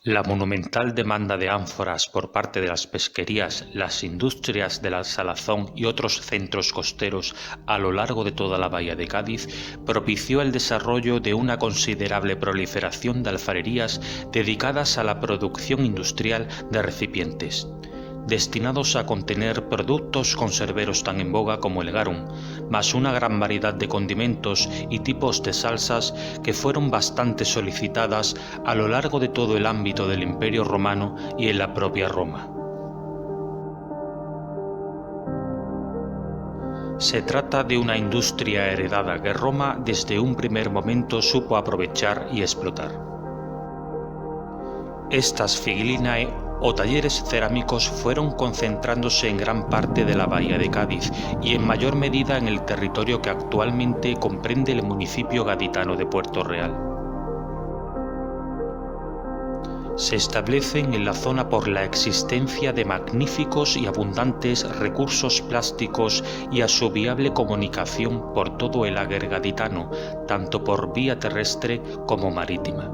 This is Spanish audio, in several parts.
La monumental demanda de ánforas por parte de las pesquerías, las industrias de la salazón y otros centros costeros a lo largo de toda la bahía de Cádiz propició el desarrollo de una considerable proliferación de alfarerías dedicadas a la producción industrial de recipientes, destinados a contener productos conserveros tan en boga como el garum, más una gran variedad de condimentos y tipos de salsas que fueron bastante solicitadas a lo largo de todo el ámbito del Imperio Romano y en la propia Roma. Se trata de una industria heredada que Roma desde un primer momento supo aprovechar y explotar. Estas figilinae o talleres cerámicos fueron concentrándose en gran parte de la bahía de Cádiz y en mayor medida en el territorio que actualmente comprende el municipio gaditano de Puerto Real. Se establecen en la zona por la existencia de magníficos y abundantes recursos plásticos y a su viable comunicación por todo el Ager gaditano, tanto por vía terrestre como marítima.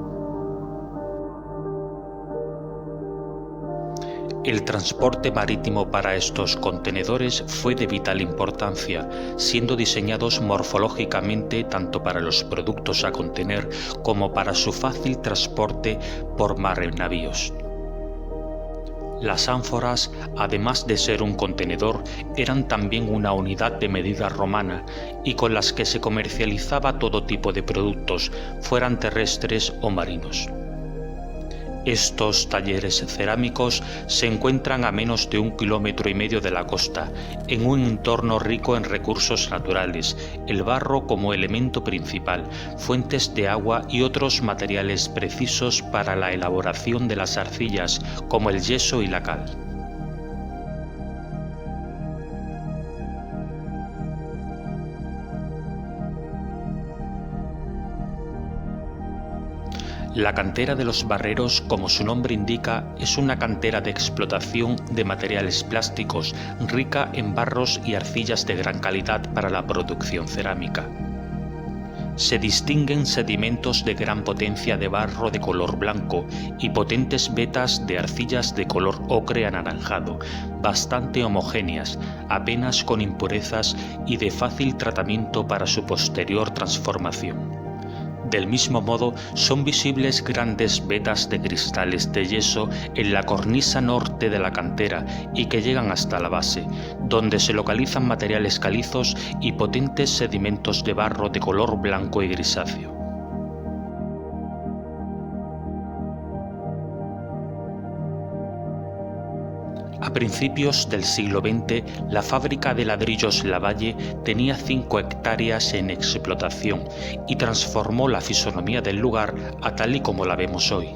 El transporte marítimo para estos contenedores fue de vital importancia, siendo diseñados morfológicamente tanto para los productos a contener como para su fácil transporte por mar en navíos. Las ánforas, además de ser un contenedor, eran también una unidad de medida romana y con las que se comercializaba todo tipo de productos, fueran terrestres o marinos. Estos talleres cerámicos se encuentran a menos de 1,5 kilómetros de la costa, en un entorno rico en recursos naturales, el barro como elemento principal, fuentes de agua y otros materiales precisos para la elaboración de las arcillas, como el yeso y la cal. La cantera de los Barreros, como su nombre indica, es una cantera de explotación de materiales plásticos, rica en barros y arcillas de gran calidad para la producción cerámica. Se distinguen sedimentos de gran potencia de barro de color blanco y potentes vetas de arcillas de color ocre anaranjado, bastante homogéneas, apenas con impurezas y de fácil tratamiento para su posterior transformación. Del mismo modo, son visibles grandes vetas de cristales de yeso en la cornisa norte de la cantera y que llegan hasta la base, donde se localizan materiales calizos y potentes sedimentos de barro de color blanco y grisáceo. A principios del siglo XX, la fábrica de ladrillos Lavalle tenía 5 hectáreas en explotación y transformó la fisonomía del lugar a tal y como la vemos hoy.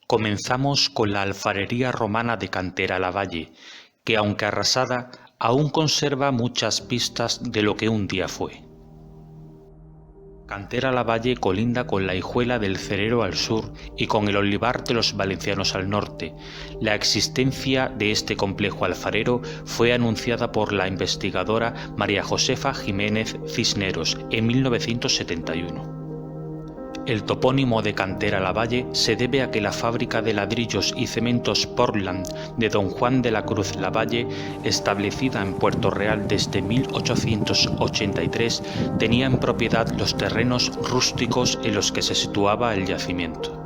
Comenzamos con la alfarería romana de Cantera Lavalle, que aunque arrasada, aún conserva muchas pistas de lo que un día fue. Cantera Lavalle colinda con la Hijuela del Cerero al sur y con el Olivar de los Valencianos al norte. La existencia de este complejo alfarero fue anunciada por la investigadora María Josefa Jiménez Cisneros en 1971. El topónimo de Cantera Lavalle se debe a que la fábrica de ladrillos y cementos Portland de don Juan de la Cruz Lavalle, establecida en Puerto Real desde 1883, tenía en propiedad los terrenos rústicos en los que se situaba el yacimiento.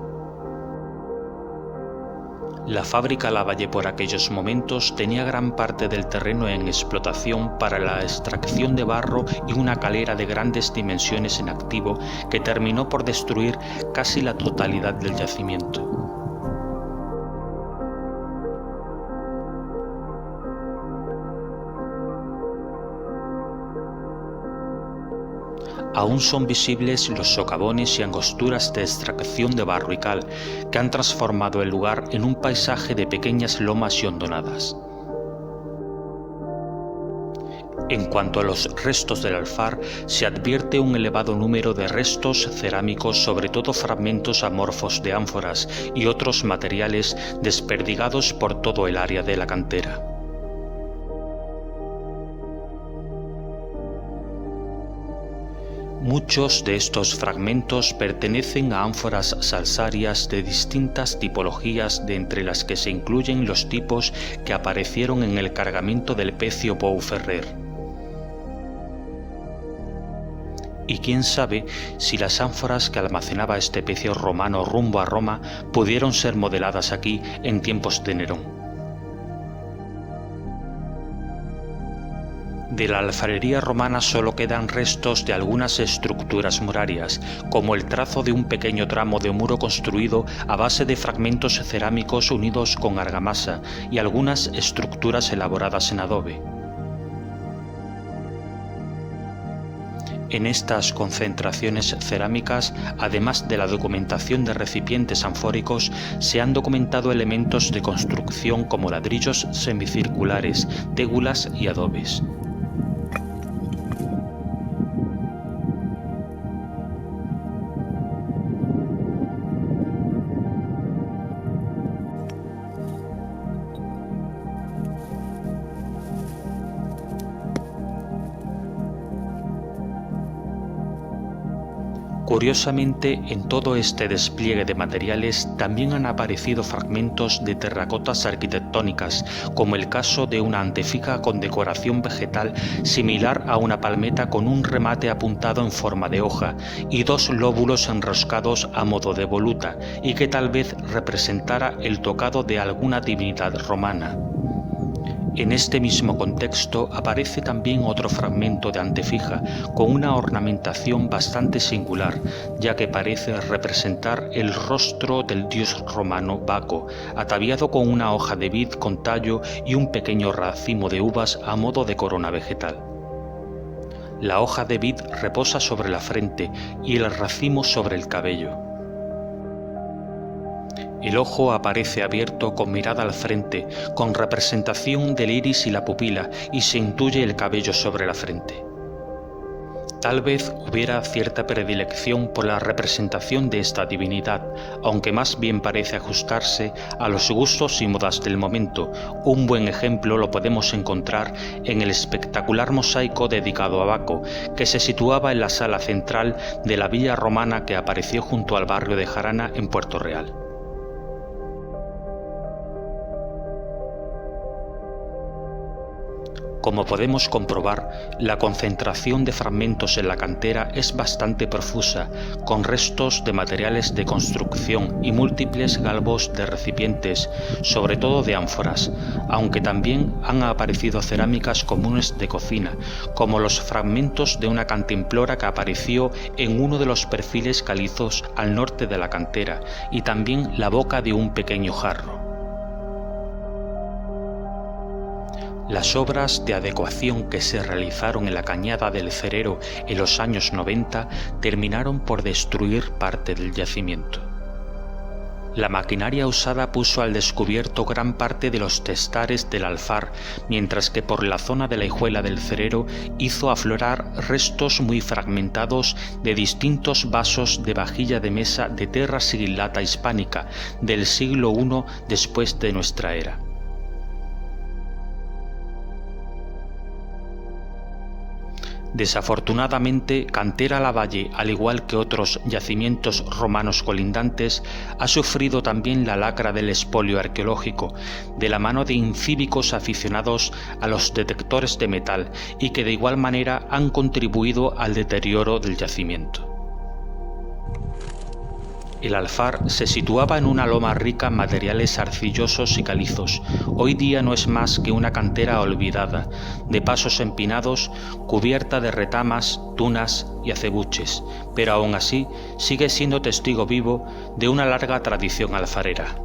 La fábrica Lavalle por aquellos momentos tenía gran parte del terreno en explotación para la extracción de barro y una calera de grandes dimensiones en activo que terminó por destruir casi la totalidad del yacimiento. Aún son visibles los socavones y angosturas de extracción de barro y cal, que han transformado el lugar en un paisaje de pequeñas lomas y hondonadas. En cuanto a los restos del alfar, se advierte un elevado número de restos cerámicos, sobre todo fragmentos amorfos de ánforas y otros materiales desperdigados por todo el área de la cantera. Muchos de estos fragmentos pertenecen a ánforas salsarias de distintas tipologías, de entre las que se incluyen los tipos que aparecieron en el cargamento del Pecio Pou Ferrer. Y quién sabe si las ánforas que almacenaba este pecio romano rumbo a Roma pudieron ser modeladas aquí en tiempos de Nerón. De la alfarería romana solo quedan restos de algunas estructuras murarias, como el trazo de un pequeño tramo de muro construido a base de fragmentos cerámicos unidos con argamasa y algunas estructuras elaboradas en adobe. En estas concentraciones cerámicas, además de la documentación de recipientes anfóricos, se han documentado elementos de construcción como ladrillos semicirculares, tégulas y adobes. Curiosamente, en todo este despliegue de materiales también han aparecido fragmentos de terracotas arquitectónicas, como el caso de una antefija con decoración vegetal similar a una palmeta con un remate apuntado en forma de hoja y dos lóbulos enroscados a modo de voluta, y que tal vez representara el tocado de alguna divinidad romana. En este mismo contexto aparece también otro fragmento de antefija con una ornamentación bastante singular, ya que parece representar el rostro del dios romano Baco, ataviado con una hoja de vid con tallo y un pequeño racimo de uvas a modo de corona vegetal. La hoja de vid reposa sobre la frente y el racimo sobre el cabello. El ojo aparece abierto con mirada al frente, con representación del iris y la pupila, y se intuye el cabello sobre la frente. Tal vez hubiera cierta predilección por la representación de esta divinidad, aunque más bien parece ajustarse a los gustos y modas del momento. Un buen ejemplo lo podemos encontrar en el espectacular mosaico dedicado a Baco, que se situaba en la sala central de la villa romana que apareció junto al barrio de Jarana en Puerto Real. Como podemos comprobar, la concentración de fragmentos en la cantera es bastante profusa, con restos de materiales de construcción y múltiples galvos de recipientes, sobre todo de ánforas, aunque también han aparecido cerámicas comunes de cocina, como los fragmentos de una cantimplora que apareció en uno de los perfiles calizos al norte de la cantera, y también la boca de un pequeño jarro. Las obras de adecuación que se realizaron en la cañada del Cerero en los años 90 terminaron por destruir parte del yacimiento. La maquinaria usada puso al descubierto gran parte de los testares del Alfar, mientras que por la zona de la hijuela del Cerero hizo aflorar restos muy fragmentados de distintos vasos de vajilla de mesa de terra sigillata hispánica del siglo I después de nuestra era. Desafortunadamente, Cantera Lavalle, al igual que otros yacimientos romanos colindantes, ha sufrido también la lacra del expolio arqueológico, de la mano de incívicos aficionados a los detectores de metal y que de igual manera han contribuido al deterioro del yacimiento. El Alfar se situaba en una loma rica en materiales arcillosos y calizos. Hoy día no es más que una cantera olvidada, de pasos empinados, cubierta de retamas, tunas y acebuches, pero aún así sigue siendo testigo vivo de una larga tradición alfarera.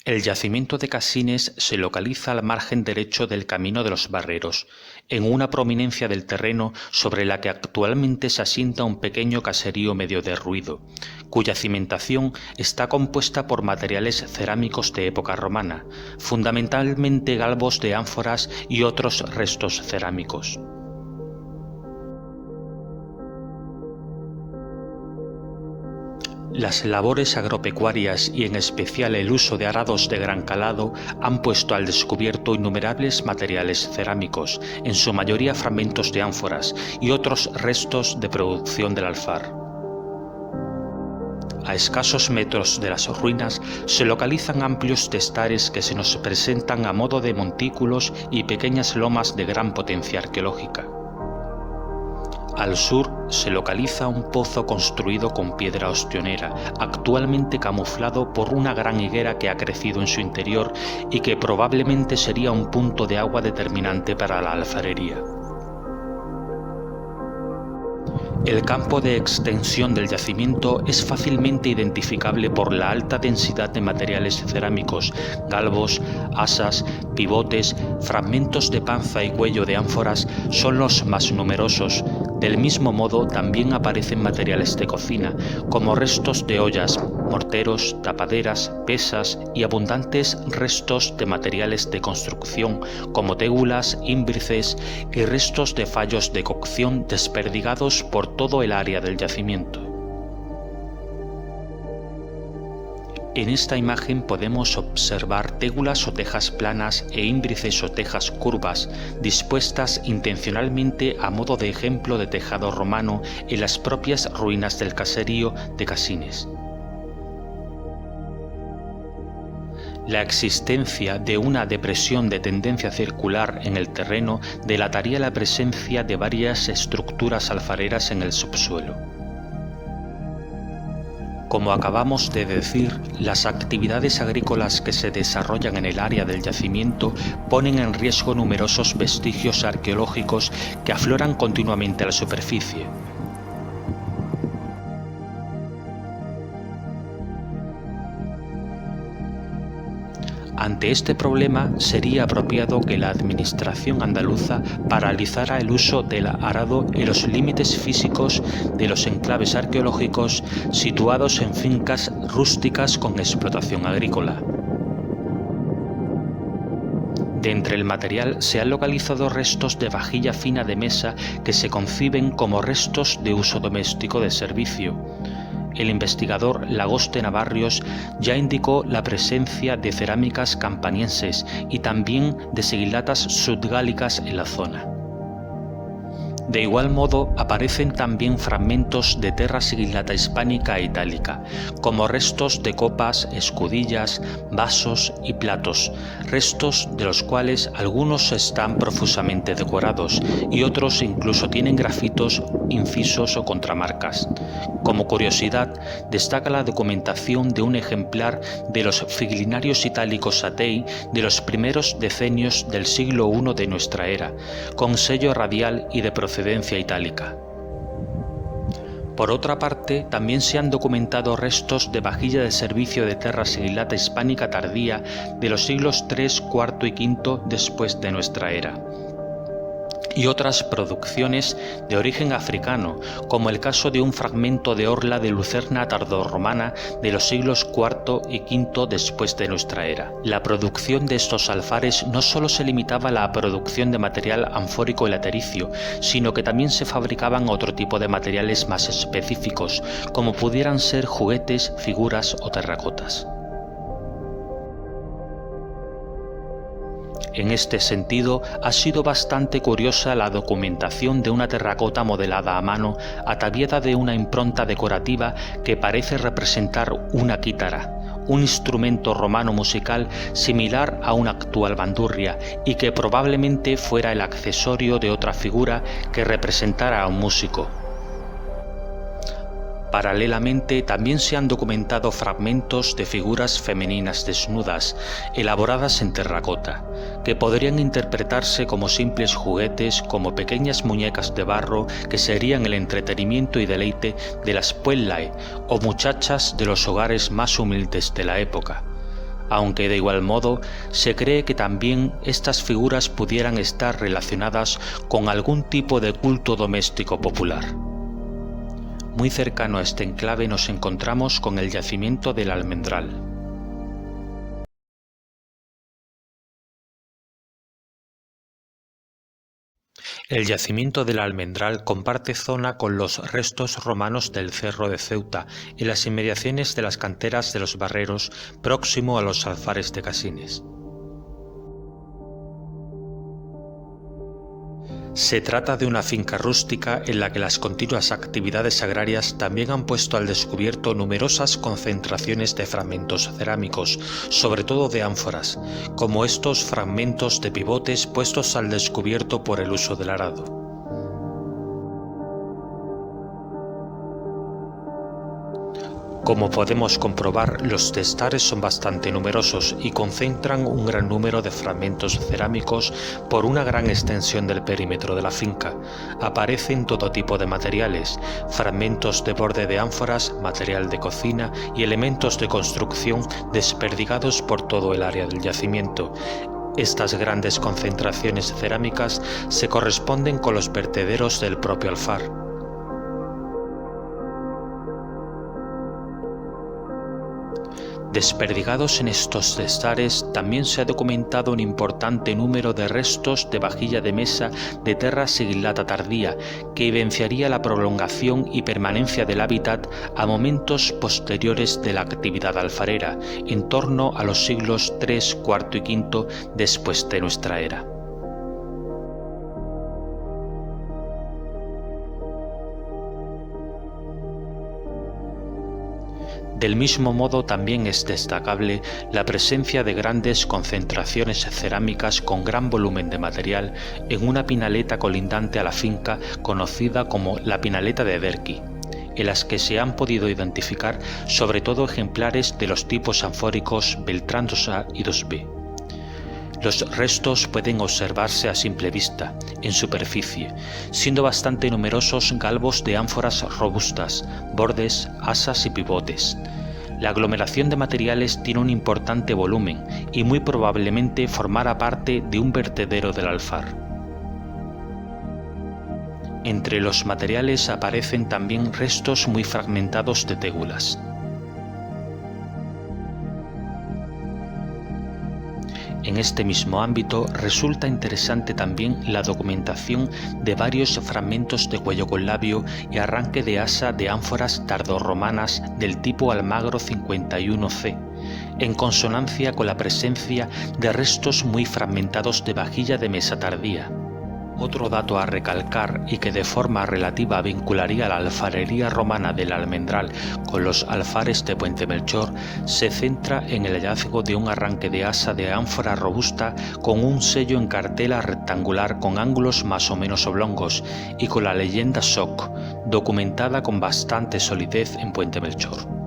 El yacimiento de Casines se localiza al margen derecho del Camino de los Barreros, en una prominencia del terreno sobre la que actualmente se asienta un pequeño caserío medio derruido, cuya cimentación está compuesta por materiales cerámicos de época romana, fundamentalmente galvos de ánforas y otros restos cerámicos. Las labores agropecuarias y en especial el uso de arados de gran calado han puesto al descubierto innumerables materiales cerámicos, en su mayoría fragmentos de ánforas y otros restos de producción del alfar. A escasos metros de las ruinas se localizan amplios testares que se nos presentan a modo de montículos y pequeñas lomas de gran potencia arqueológica. Al sur se localiza un pozo construido con piedra ostionera, actualmente camuflado por una gran higuera que ha crecido en su interior y que probablemente sería un punto de agua determinante para la alfarería. El campo de extensión del yacimiento es fácilmente identificable por la alta densidad de materiales cerámicos, galvos, asas, pivotes, fragmentos de panza y cuello de ánforas son los más numerosos. Del mismo modo también aparecen materiales de cocina, como restos de ollas, morteros, tapaderas, pesas y abundantes restos de materiales de construcción, como tégulas, ímbrices y restos de fallos de cocción desperdigados por todo el área del yacimiento. En esta imagen podemos observar tégulas o tejas planas e ímbrices o tejas curvas, dispuestas intencionalmente a modo de ejemplo de tejado romano en las propias ruinas del caserío de Casines. La existencia de una depresión de tendencia circular en el terreno delataría la presencia de varias estructuras alfareras en el subsuelo. Como acabamos de decir, las actividades agrícolas que se desarrollan en el área del yacimiento ponen en riesgo numerosos vestigios arqueológicos que afloran continuamente a la superficie. Ante este problema, sería apropiado que la administración andaluza paralizara el uso del arado en los límites físicos de los enclaves arqueológicos situados en fincas rústicas con explotación agrícola. De entre el material se han localizado restos de vajilla fina de mesa que se conciben como restos de uso doméstico de servicio. El investigador Lagoste Navarrios ya indicó la presencia de cerámicas campanienses y también de sigilatas sudgálicas en la zona. De igual modo, aparecen también fragmentos de terra sigillata hispánica e itálica, como restos de copas, escudillas, vasos y platos, restos de los cuales algunos están profusamente decorados y otros incluso tienen grafitos, incisos o contramarcas. Como curiosidad, destaca la documentación de un ejemplar de los figlinarios itálicos Atei de los primeros decenios del siglo I de nuestra era, con sello radial y de procedencia itálica. Por otra parte, también se han documentado restos de vajilla de servicio de terra sigillata hispánica tardía de los siglos III, IV y V después de nuestra era, y otras producciones de origen africano, como el caso de un fragmento de orla de lucerna tardorromana de los siglos IV y V después de nuestra era. La producción de estos alfares no solo se limitaba a la producción de material anfórico y latericio, sino que también se fabricaban otro tipo de materiales más específicos, como pudieran ser juguetes, figuras o terracotas. En este sentido, ha sido bastante curiosa la documentación de una terracota modelada a mano, ataviada de una impronta decorativa que parece representar una quítara, un instrumento romano musical similar a una actual bandurria y que probablemente fuera el accesorio de otra figura que representara a un músico. Paralelamente, también se han documentado fragmentos de figuras femeninas desnudas, elaboradas en terracota, que podrían interpretarse como simples juguetes, como pequeñas muñecas de barro que serían el entretenimiento y deleite de las puellae o muchachas de los hogares más humildes de la época. aunque de igual modo se cree que también estas figuras pudieran estar relacionadas con algún tipo de culto doméstico popular. Muy cercano a este enclave nos encontramos con el yacimiento del Almendral. El yacimiento del Almendral comparte zona con los restos romanos del Cerro de Ceuta, en las inmediaciones de las canteras de los Barreros, próximo a los alfares de Casines. Se trata de una finca rústica en la que las continuas actividades agrarias también han puesto al descubierto numerosas concentraciones de fragmentos cerámicos, sobre todo de ánforas, como estos fragmentos de pivotes puestos al descubierto por el uso del arado. Como podemos comprobar, los testares son bastante numerosos y concentran un gran número de fragmentos cerámicos por una gran extensión del perímetro de la finca. Aparecen todo tipo de materiales, fragmentos de borde de ánforas, material de cocina y elementos de construcción desperdigados por todo el área del yacimiento. Estas grandes concentraciones cerámicas se corresponden con los vertederos del propio alfar. Desperdigados en estos testares también se ha documentado un importante número de restos de vajilla de mesa de Terra sigillata tardía, que evidenciaría la prolongación y permanencia del hábitat a momentos posteriores de la actividad alfarera, en torno a los siglos III, IV y V después de nuestra era. Del mismo modo también es destacable la presencia de grandes concentraciones cerámicas con gran volumen de material en una pinaleta colindante a la finca conocida como la Pinaleta de Derqui, en las que se han podido identificar sobre todo ejemplares de los tipos anfóricos Beltrán 2A y 2B. Los restos pueden observarse a simple vista, en superficie, siendo bastante numerosos galvos de ánforas robustas, bordes, asas y pivotes. La aglomeración de materiales tiene un importante volumen y muy probablemente formará parte de un vertedero del alfar. Entre los materiales aparecen también restos muy fragmentados de tégulas. En este mismo ámbito resulta interesante también la documentación de varios fragmentos de cuello con labio y arranque de asa de ánforas tardorromanas del tipo Almagro 51C, en consonancia con la presencia de restos muy fragmentados de vajilla de mesa tardía. Otro dato a recalcar y que de forma relativa vincularía la alfarería romana del Almendral con los alfares de Puente Melchor se centra en el hallazgo de un arranque de asa de ánfora robusta con un sello en cartela rectangular con ángulos más o menos oblongos y con la leyenda Soc, documentada con bastante solidez en Puente Melchor.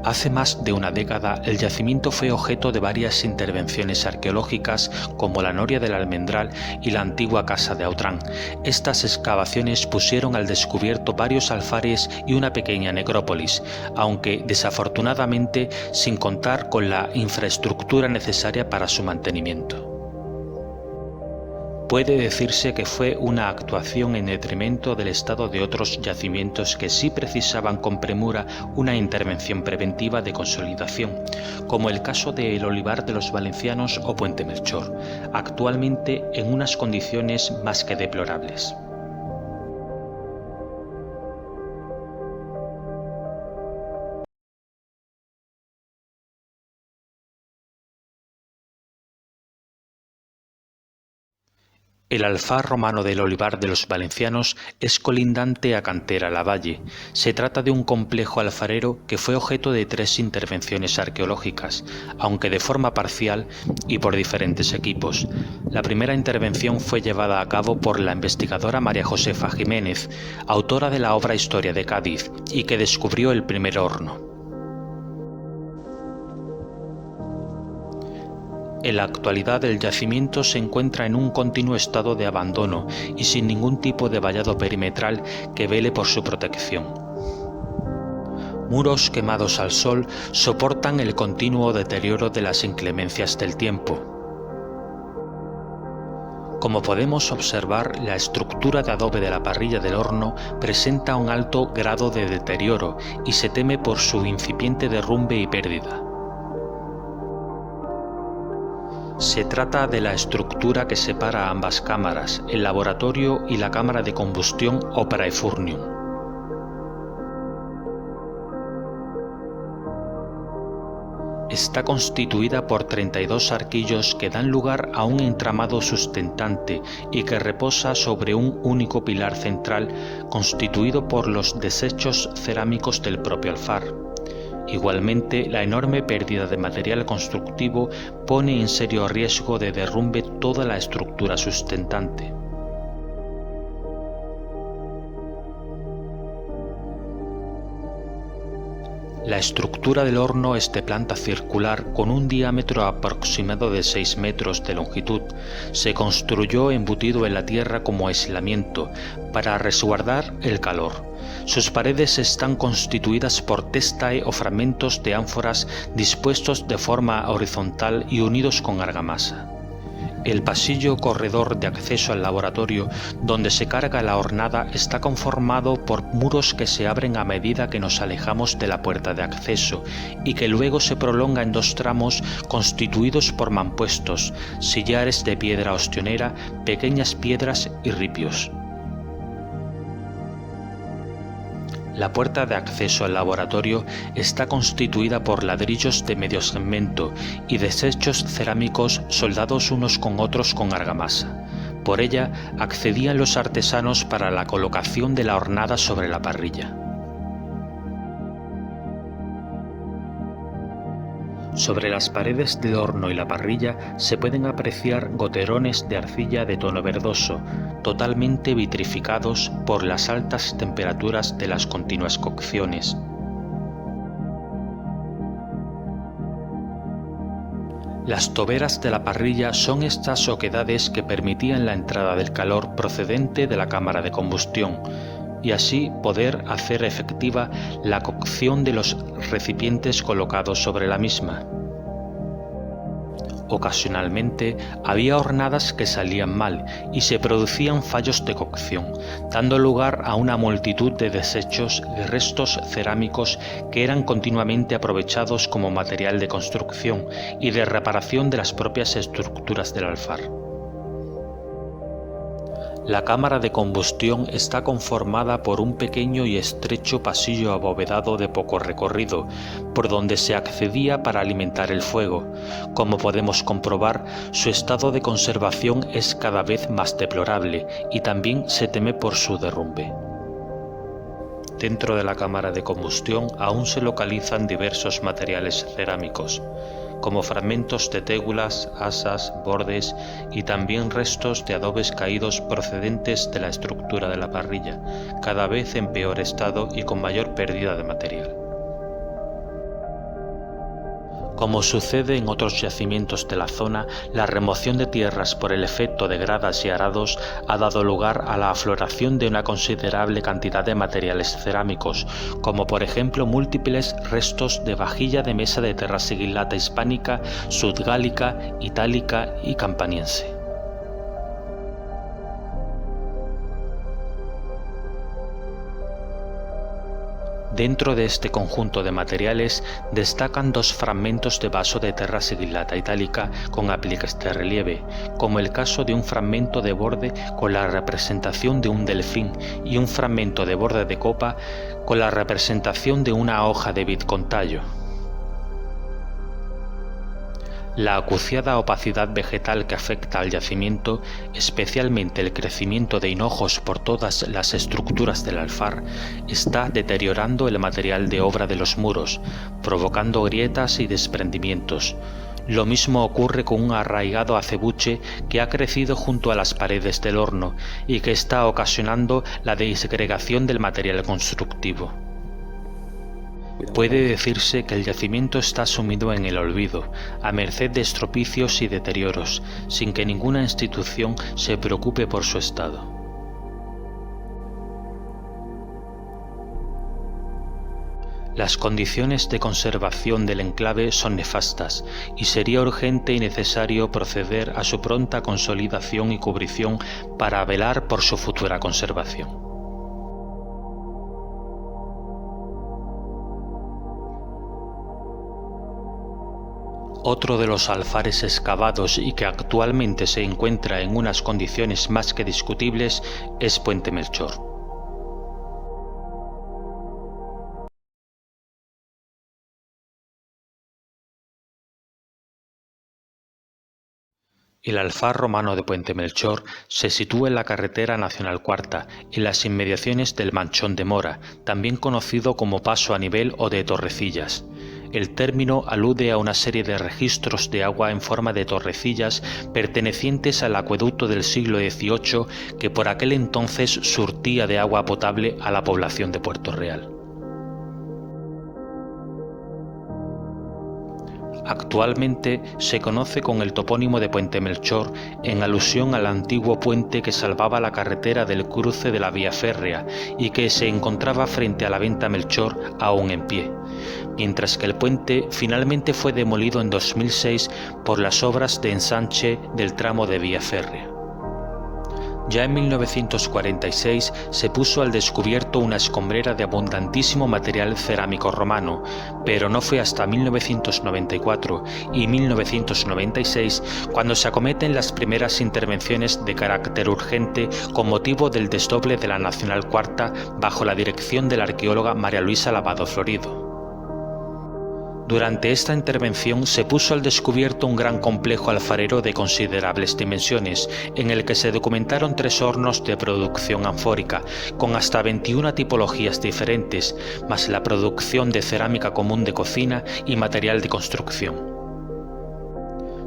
Hace más de una década, el yacimiento fue objeto de varias intervenciones arqueológicas como la Noria del Almendral y la antigua Casa de Autrán. Estas excavaciones pusieron al descubierto varios alfares y una pequeña necrópolis, aunque desafortunadamente sin contar con la infraestructura necesaria para su mantenimiento. Puede decirse que fue una actuación en detrimento del estado de otros yacimientos que sí precisaban con premura una intervención preventiva de consolidación, como el caso de El Olivar de los Valencianos o Puente Melchor, actualmente en unas condiciones más que deplorables. El alfar romano del Olivar de los Valencianos es colindante a Cantera la Valle. Se trata de un complejo alfarero que fue objeto de 3 intervenciones arqueológicas, aunque de forma parcial y por diferentes equipos. La primera intervención fue llevada a cabo por la investigadora María Josefa Jiménez, autora de la obra Historia de Cádiz, y que descubrió el primer horno. En la actualidad el yacimiento se encuentra en un continuo estado de abandono y sin ningún tipo de vallado perimetral que vele por su protección. muros quemados al sol soportan el continuo deterioro de las inclemencias del tiempo. Como podemos observar, la estructura de adobe de la parrilla del horno presenta un alto grado de deterioro y se teme por su incipiente derrumbe y pérdida. Se trata de la estructura que separa ambas cámaras, el laboratorio y la cámara de combustión o praefurnium. Está constituida por 32 arquillos que dan lugar a un entramado sustentante y que reposa sobre un único pilar central constituido por los desechos cerámicos del propio alfar. Igualmente, la enorme pérdida de material constructivo pone en serio riesgo de derrumbe toda la estructura sustentante. La estructura del horno es de planta circular con un diámetro aproximado de 6 metros de longitud. Se construyó embutido en la tierra como aislamiento para resguardar el calor. Sus paredes están constituidas por testae o fragmentos de ánforas dispuestos de forma horizontal y unidos con argamasa. El pasillo corredor de acceso al laboratorio, donde se carga la hornada, está conformado por muros que se abren a medida que nos alejamos de la puerta de acceso y que luego se prolonga en 2 tramos constituidos por mampuestos, sillares de piedra ostionera, pequeñas piedras y ripios. La puerta de acceso al laboratorio está constituida por ladrillos de medio segmento y desechos cerámicos soldados unos con otros con argamasa. Por ella accedían los artesanos para la colocación de la hornada sobre la parrilla. Sobre las paredes del horno y la parrilla se pueden apreciar goterones de arcilla de tono verdoso, totalmente vitrificados por las altas temperaturas de las continuas cocciones. Las toberas de la parrilla son estas oquedades que permitían la entrada del calor procedente de la cámara de combustión, y así poder hacer efectiva la cocción de los recipientes colocados sobre la misma. Ocasionalmente había hornadas que salían mal y se producían fallos de cocción, dando lugar a una multitud de desechos y restos cerámicos que eran continuamente aprovechados como material de construcción y de reparación de las propias estructuras del alfar. La cámara de combustión está conformada por un pequeño y estrecho pasillo abovedado de poco recorrido, por donde se accedía para alimentar el fuego. Como podemos comprobar, su estado de conservación es cada vez más deplorable y también se teme por su derrumbe. Dentro de la cámara de combustión aún se localizan diversos materiales cerámicos, como fragmentos de tégulas, asas, bordes y también restos de adobes caídos procedentes de la estructura de la parrilla, cada vez en peor estado y con mayor pérdida de material. Como sucede en otros yacimientos de la zona, la remoción de tierras por el efecto de gradas y arados ha dado lugar a la afloración de una considerable cantidad de materiales cerámicos, como por ejemplo múltiples restos de vajilla de mesa de terra sigillata hispánica, sudgálica, itálica y campaniense. Dentro de este conjunto de materiales destacan 2 fragmentos de vaso de terra sigillata itálica con apliques de relieve, como el caso de un fragmento de borde con la representación de un delfín y un fragmento de borde de copa con la representación de una hoja de vid con tallo. La acuciada opacidad vegetal que afecta al yacimiento, especialmente el crecimiento de hinojos por todas las estructuras del alfar, está deteriorando el material de obra de los muros, provocando grietas y desprendimientos. Lo mismo ocurre con un arraigado acebuche que ha crecido junto a las paredes del horno y que está ocasionando la disgregación del material constructivo. Puede decirse que el yacimiento está sumido en el olvido, a merced de estropicios y deterioros, sin que ninguna institución se preocupe por su estado. Las condiciones de conservación del enclave son nefastas y sería urgente y necesario proceder a su pronta consolidación y cubrición para velar por su futura conservación. Otro de los alfares excavados y que actualmente se encuentra en unas condiciones más que discutibles es Puente Melchor. El alfar romano de Puente Melchor se sitúa en la carretera nacional cuarta, en las inmediaciones del Manchón de Mora, también conocido como Paso a Nivel o de Torrecillas. El término alude a una serie de registros de agua en forma de torrecillas pertenecientes al acueducto del siglo XVIII que por aquel entonces surtía de agua potable a la población de Puerto Real. Actualmente se conoce con el topónimo de Puente Melchor en alusión al antiguo puente que salvaba la carretera del cruce de la vía férrea y que se encontraba frente a la venta Melchor aún en pie, mientras que el puente finalmente fue demolido en 2006 por las obras de ensanche del tramo de vía férrea. Ya en 1946 se puso al descubierto una escombrera de abundantísimo material cerámico romano, pero no fue hasta 1994 y 1996 cuando se acometen las primeras intervenciones de carácter urgente con motivo del desdoble de la Nacional Cuarta bajo la dirección de la arqueóloga María Luisa Lavado Florido. Durante esta intervención se puso al descubierto un gran complejo alfarero de considerables dimensiones, en el que se documentaron 3 hornos de producción anfórica, con hasta 21 tipologías diferentes, más la producción de cerámica común de cocina y material de construcción.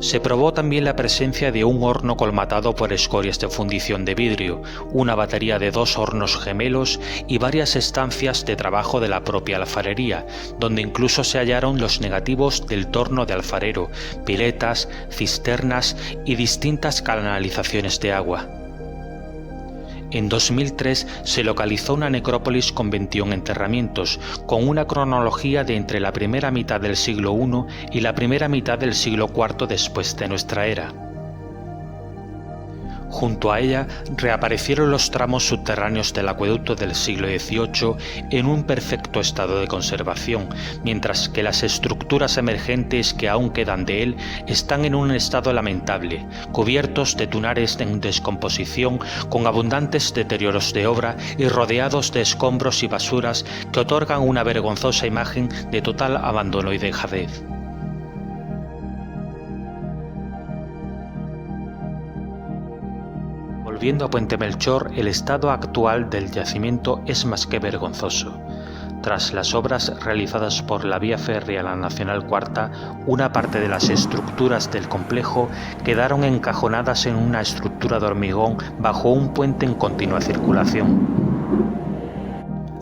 Se probó también la presencia de un horno colmatado por escorias de fundición de vidrio, una batería de 2 hornos gemelos y varias estancias de trabajo de la propia alfarería, donde incluso se hallaron los negativos del torno de alfarero, piletas, cisternas y distintas canalizaciones de agua. En 2003 se localizó una necrópolis con 21 enterramientos, con una cronología de entre la primera mitad del siglo I y la primera mitad del siglo IV después de nuestra era. Junto a ella reaparecieron los tramos subterráneos del acueducto del siglo XVIII en un perfecto estado de conservación, mientras que las estructuras emergentes que aún quedan de él están en un estado lamentable, cubiertos de tunares en descomposición, con abundantes deterioros de obra y rodeados de escombros y basuras que otorgan una vergonzosa imagen de total abandono y dejadez. Volviendo a Puente Melchor, el estado actual del yacimiento es más que vergonzoso. Tras las obras realizadas por la vía férrea a la Nacional Cuarta, una parte de las estructuras del complejo quedaron encajonadas en una estructura de hormigón bajo un puente en continua circulación.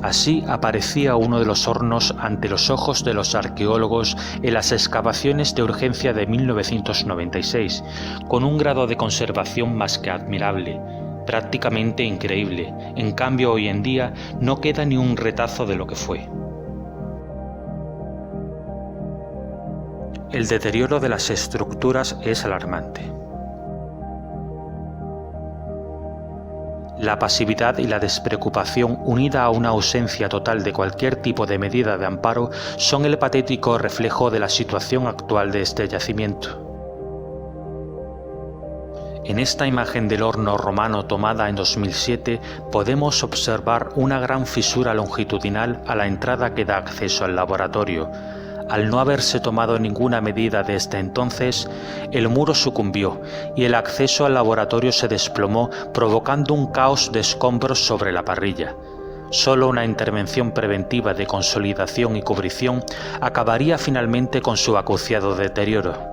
Así aparecía uno de los hornos ante los ojos de los arqueólogos en las excavaciones de urgencia de 1996, con un grado de conservación más que admirable, prácticamente increíble. En cambio, hoy en día no queda ni un retazo de lo que fue. El deterioro de las estructuras es alarmante. La pasividad y la despreocupación, unida a una ausencia total de cualquier tipo de medida de amparo, son el patético reflejo de la situación actual de este yacimiento. En esta imagen del horno romano tomada en 2007 podemos observar una gran fisura longitudinal a la entrada que da acceso al laboratorio. Al no haberse tomado ninguna medida desde entonces, el muro sucumbió y el acceso al laboratorio se desplomó, provocando un caos de escombros sobre la parrilla. Solo una intervención preventiva de consolidación y cubrición acabaría finalmente con su acuciado deterioro.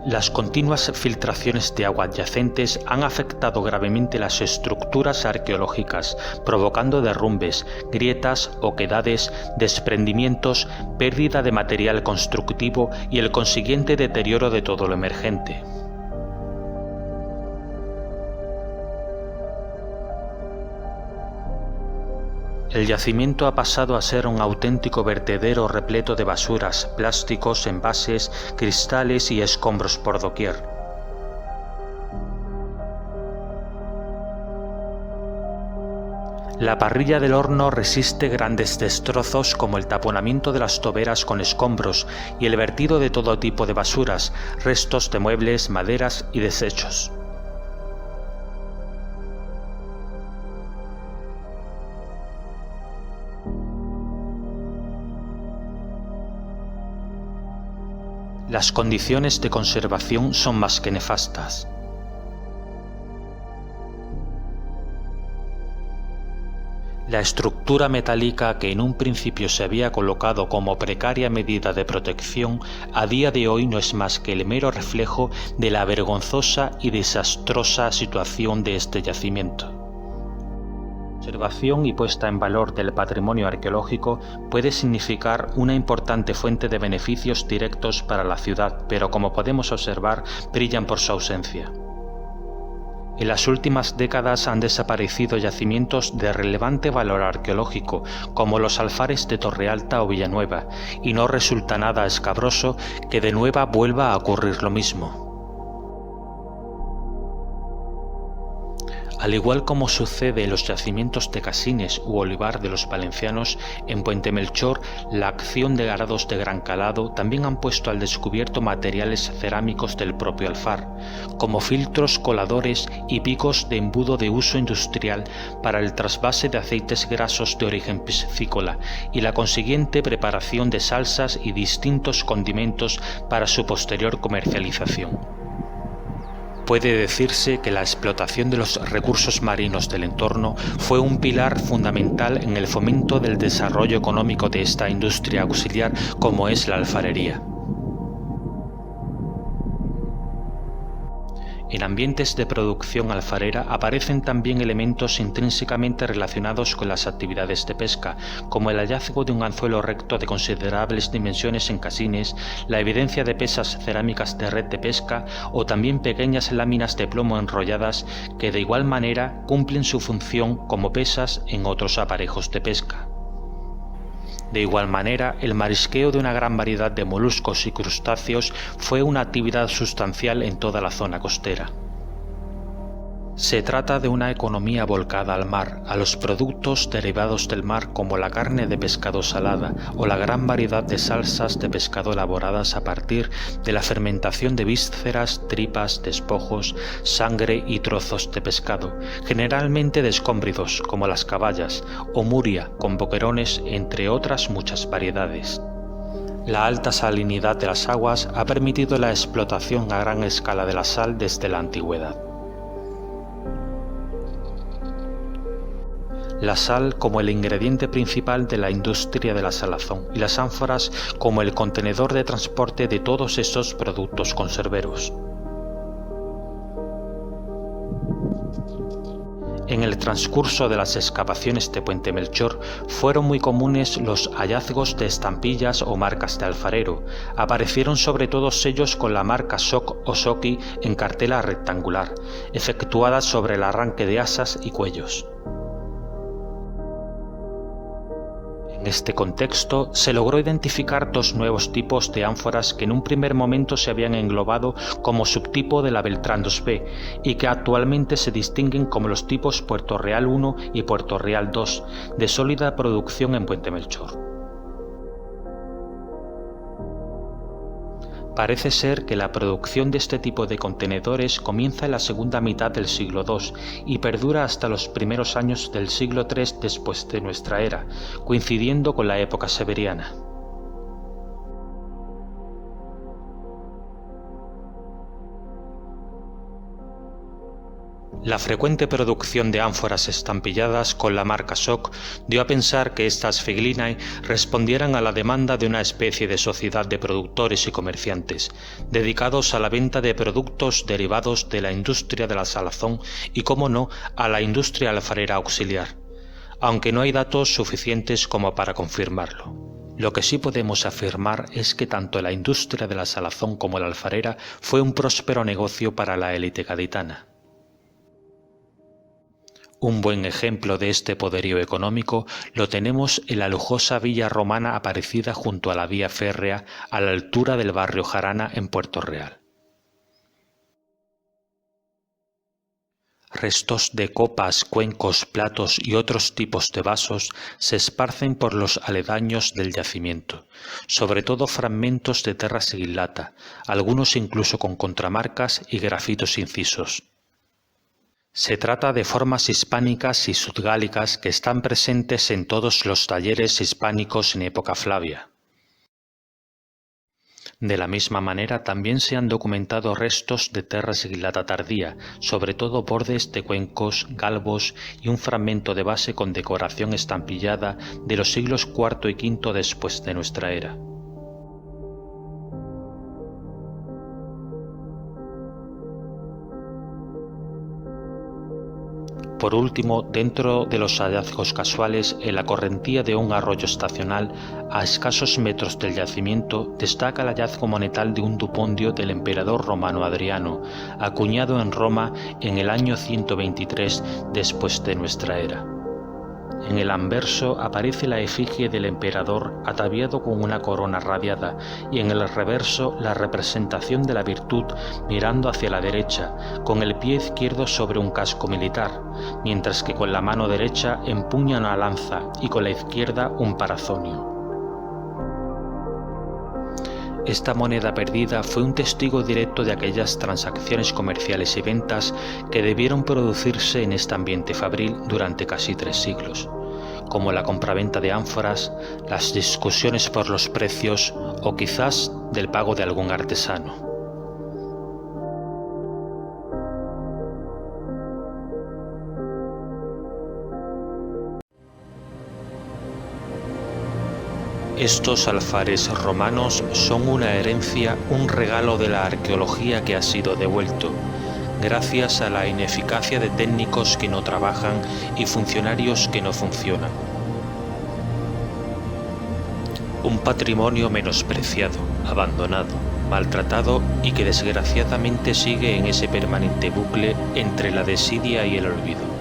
Las continuas filtraciones de agua adyacentes han afectado gravemente las estructuras arqueológicas, provocando derrumbes, grietas, oquedades, desprendimientos, pérdida de material constructivo y el consiguiente deterioro de todo lo emergente. El yacimiento ha pasado a ser un auténtico vertedero repleto de basuras, plásticos, envases, cristales y escombros por doquier. La parrilla del horno resiste grandes destrozos como el taponamiento de las toberas con escombros y el vertido de todo tipo de basuras, restos de muebles, maderas y desechos. Las condiciones de conservación son más que nefastas. La estructura metálica que en un principio se había colocado como precaria medida de protección, a día de hoy no es más que el mero reflejo de la vergonzosa y desastrosa situación de este yacimiento. La conservación y puesta en valor del patrimonio arqueológico puede significar una importante fuente de beneficios directos para la ciudad, pero como podemos observar, brillan por su ausencia. En las últimas décadas han desaparecido yacimientos de relevante valor arqueológico, como los alfares de Torrealta o Villanueva, y no resulta nada escabroso que de nuevo vuelva a ocurrir lo mismo. Al igual como sucede en los yacimientos de Casines u Olivar de los valencianos, en Puente Melchor la acción de arados de gran calado también han puesto al descubierto materiales cerámicos del propio alfar, como filtros, coladores y picos de embudo de uso industrial para el trasvase de aceites grasos de origen piscícola y la consiguiente preparación de salsas y distintos condimentos para su posterior comercialización. Puede decirse que la explotación de los recursos marinos del entorno fue un pilar fundamental en el fomento del desarrollo económico de esta industria auxiliar como es la alfarería. En ambientes de producción alfarera aparecen también elementos intrínsecamente relacionados con las actividades de pesca, como el hallazgo de un anzuelo recto de considerables dimensiones en Casines, la evidencia de pesas cerámicas de red de pesca o también pequeñas láminas de plomo enrolladas que de igual manera cumplen su función como pesas en otros aparejos de pesca. De igual manera, el marisqueo de una gran variedad de moluscos y crustáceos fue una actividad sustancial en toda la zona costera. Se trata de una economía volcada al mar, a los productos derivados del mar como la carne de pescado salada o la gran variedad de salsas de pescado elaboradas a partir de la fermentación de vísceras, tripas, despojos, sangre y trozos de pescado, generalmente descómbridos como las caballas o muria con boquerones, entre otras muchas variedades. La alta salinidad de las aguas ha permitido la explotación a gran escala de la sal desde la antigüedad. La sal como el ingrediente principal de la industria de la salazón y las ánforas como el contenedor de transporte de todos estos productos conserveros. En el transcurso de las excavaciones de Puente Melchor fueron muy comunes los hallazgos de estampillas o marcas de alfarero. Aparecieron sobre todo sellos con la marca Soc o Soki en cartela rectangular, efectuadas sobre el arranque de asas y cuellos. En este contexto, se logró identificar dos nuevos tipos de ánforas que en un primer momento se habían englobado como subtipo de la Beltrán 2B y que actualmente se distinguen como los tipos Puerto Real 1 y Puerto Real 2, de sólida producción en Puente Melchor. Parece ser que la producción de este tipo de contenedores comienza en la segunda mitad del siglo II y perdura hasta los primeros años del siglo III después de nuestra era, coincidiendo con la época severiana. La frecuente producción de ánforas estampilladas con la marca SOC dio a pensar que estas Figlinae respondieran a la demanda de una especie de sociedad de productores y comerciantes, dedicados a la venta de productos derivados de la industria de la salazón y, como no, a la industria alfarera auxiliar, aunque no hay datos suficientes como para confirmarlo. Lo que sí podemos afirmar es que tanto la industria de la salazón como la alfarera fue un próspero negocio para la élite gaditana. Un buen ejemplo de este poderío económico lo tenemos en la lujosa villa romana aparecida junto a la vía férrea a la altura del barrio Jarana en Puerto Real. Restos de copas, cuencos, platos y otros tipos de vasos se esparcen por los aledaños del yacimiento, sobre todo fragmentos de terra sigillata, algunos incluso con contramarcas y grafitos incisos. Se trata de formas hispánicas y sudgálicas que están presentes en todos los talleres hispánicos en época Flavia. De la misma manera también se han documentado restos de terra sigillata tardía, sobre todo bordes de cuencos, galvos y un fragmento de base con decoración estampillada de los siglos IV y V después de nuestra era. Por último, dentro de los hallazgos casuales, en la correntía de un arroyo estacional, a escasos metros del yacimiento, destaca el hallazgo monetal de un dupondio del emperador romano Adriano, acuñado en Roma en el año 123 después de nuestra era. En el anverso aparece la efigie del emperador ataviado con una corona radiada y en el reverso la representación de la virtud mirando hacia la derecha, con el pie izquierdo sobre un casco militar, mientras que con la mano derecha empuña una lanza y con la izquierda un parazonio. Esta moneda perdida fue un testigo directo de aquellas transacciones comerciales y ventas que debieron producirse en este ambiente fabril durante casi 3 siglos, como la compraventa de ánforas, las discusiones por los precios o quizás del pago de algún artesano. Estos alfares romanos son una herencia, un regalo de la arqueología que ha sido devuelto, gracias a la ineficacia de técnicos que no trabajan y funcionarios que no funcionan. Un patrimonio menospreciado, abandonado, maltratado y que desgraciadamente sigue en ese permanente bucle entre la desidia y el olvido.